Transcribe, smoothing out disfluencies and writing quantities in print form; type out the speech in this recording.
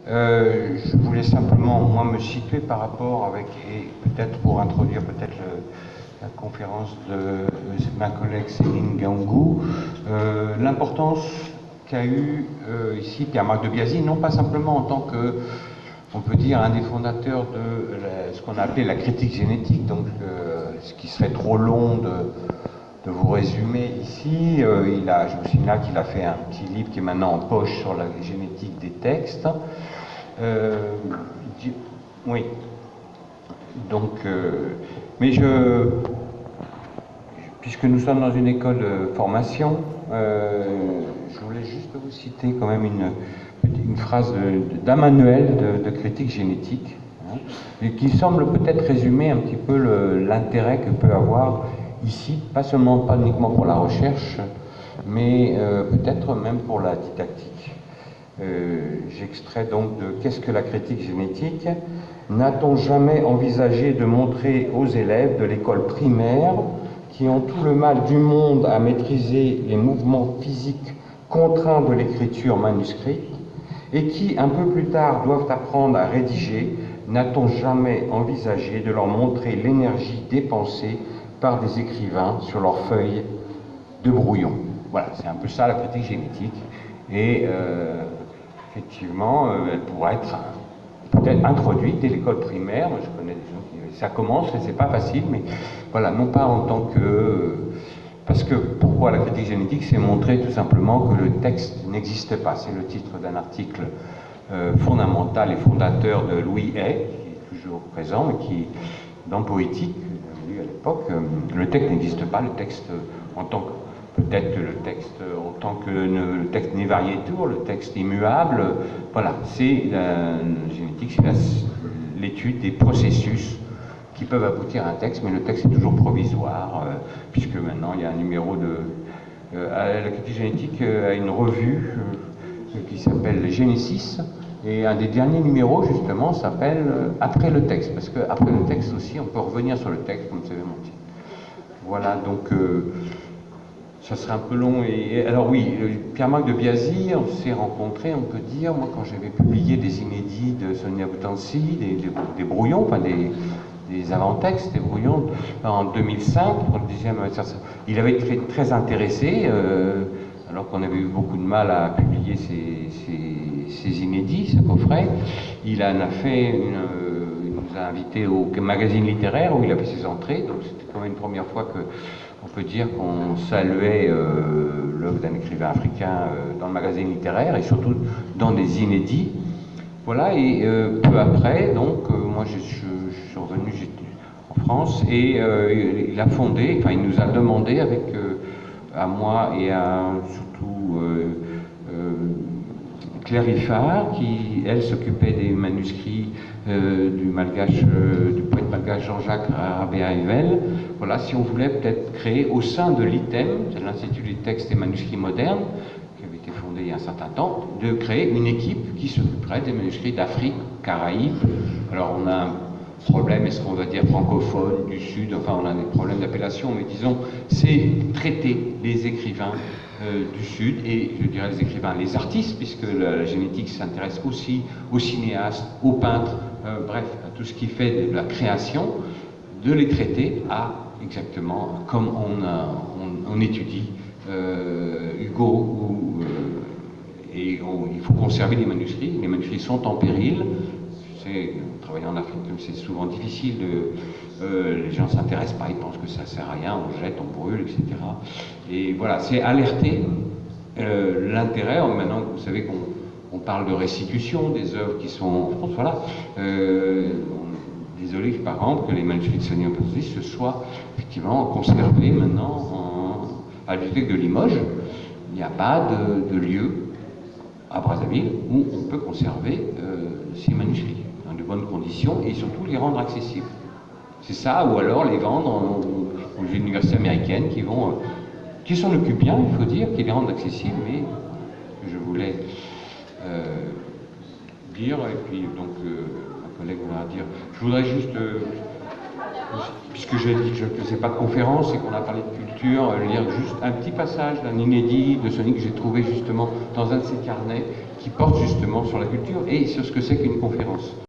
Je voulais simplement, moi, me situer par rapport avec, et peut-être pour introduire peut-être la conférence de ma collègue Céline Gaungou, l'importance qu'a eu ici Pierre-Marc de Biasy, non pas simplement en tant que, on peut dire, un des fondateurs de ce qu'on a appelé la critique génétique, donc ce qui serait trop long de vous résumer ici. Je vous signale qu'il a fait un petit livre qui est maintenant en poche sur la génétique des textes. Oui. Donc, puisque nous sommes dans une école de formation, je voulais juste vous citer quand même une phrase d'un manuel de critique génétique, et qui semble peut-être résumer un petit peu l'intérêt que peut avoir ici, pas uniquement pour la recherche, mais peut-être même pour la didactique. J'extrais donc de Qu'est-ce que la critique génétique? N'a-t-on jamais envisagé de montrer aux élèves de l'école primaire, qui ont tout le mal du monde à maîtriser les mouvements physiques contraints de l'écriture manuscrite, et qui, un peu plus tard, doivent apprendre à rédiger, n'a-t-on jamais envisagé de leur montrer l'énergie dépensée par des écrivains sur leurs feuilles de brouillon? Voilà, c'est un peu ça la critique génétique. Et effectivement, elle pourrait être peut-être introduite dès l'école primaire. Moi, je connais des gens qui... Ça commence, et c'est pas facile, mais voilà, non pas en tant que... Parce que, pourquoi la critique génétique? C'est montrer tout simplement que le texte n'existe pas. C'est le titre d'un article fondamental et fondateur de Louis Hay, qui est toujours présent, mais qui, dans Poétique, lu à l'époque, le texte n'existe pas. Le texte, en tant que... Peut-être que le texte, en tant que le texte n'est variétour, le texte immuable, voilà, c'est la génétique, c'est l'étude des processus qui peuvent aboutir à un texte, mais le texte est toujours provisoire, puisque maintenant il y a un numéro de... la critique génétique a une revue qui s'appelle Genesis, et un des derniers numéros, justement, s'appelle Après le texte, parce qu'après le texte aussi, on peut revenir sur le texte, comme c'est monté. Voilà, donc... ça serait un peu long. Alors oui, Pierre-Marc de Biasy, on s'est rencontrés, on peut dire, moi quand j'avais publié des inédits de Sonia Boutancy, des brouillons, enfin des avant-textes, des brouillons, en 2005, pour le 10e anniversaire. Il avait été très intéressé, alors qu'on avait eu beaucoup de mal à publier ces inédits, ce coffret. Il en a fait il nous a invités au magazine littéraire où il a fait ses entrées, donc c'était quand même une première fois que on peut dire qu'on saluait l'œuvre d'un écrivain africain dans le magazine littéraire et surtout dans des inédits. Voilà, et peu après, donc, moi je suis revenu en France et il a fondé, enfin il nous a demandé avec, à moi et à surtout Claire Riffard, qui elle s'occupait des manuscrits du poète malgache Jean-Jacques Rabéa-Evel. Voilà, si on voulait peut-être créer au sein de l'ITEM, c'est l'Institut des textes et manuscrits modernes, qui avait été fondé il y a un certain temps, de créer une équipe qui s'occuperait des manuscrits d'Afrique, Caraïbes. Alors on a un problème, est-ce qu'on va dire francophone, du Sud, enfin on a des problèmes d'appellation, mais disons, c'est traiter les écrivains du Sud, et je dirais les écrivains, les artistes, puisque la génétique s'intéresse aussi aux cinéastes, aux peintres, bref, à tout ce qui fait de la création, de les traiter exactement comme on étudie Hugo, et il faut conserver les manuscrits sont en péril. Travaillant en Afrique, comme c'est souvent difficile, les gens ne s'intéressent pas, ils pensent que ça ne sert à rien, on jette, on brûle, etc. Et voilà, c'est alerter l'intérêt. Maintenant, vous savez qu'on parle de restitution des œuvres qui sont en France, voilà. Désolé, par exemple, que les manuscrits de Sonia Boutancy se soient effectivement conservés maintenant à la bibliothèque de Limoges. Il n'y a pas de lieu à Brazzaville où on peut conserver ces manuscrits dans de bonnes conditions et surtout les rendre accessibles. C'est ça, ou alors les vendre aux universités américaines qui s'en occupent bien, il faut dire, qui les rendent accessibles, mais je voulais dire, et puis donc ma collègue voudra dire, je voudrais juste, puisque j'ai dit que je ne faisais pas de conférence et qu'on a parlé de culture, lire juste un petit passage d'un inédit de Sony que j'ai trouvé justement dans un de ses carnets, qui porte justement sur la culture et sur ce que c'est qu'une conférence.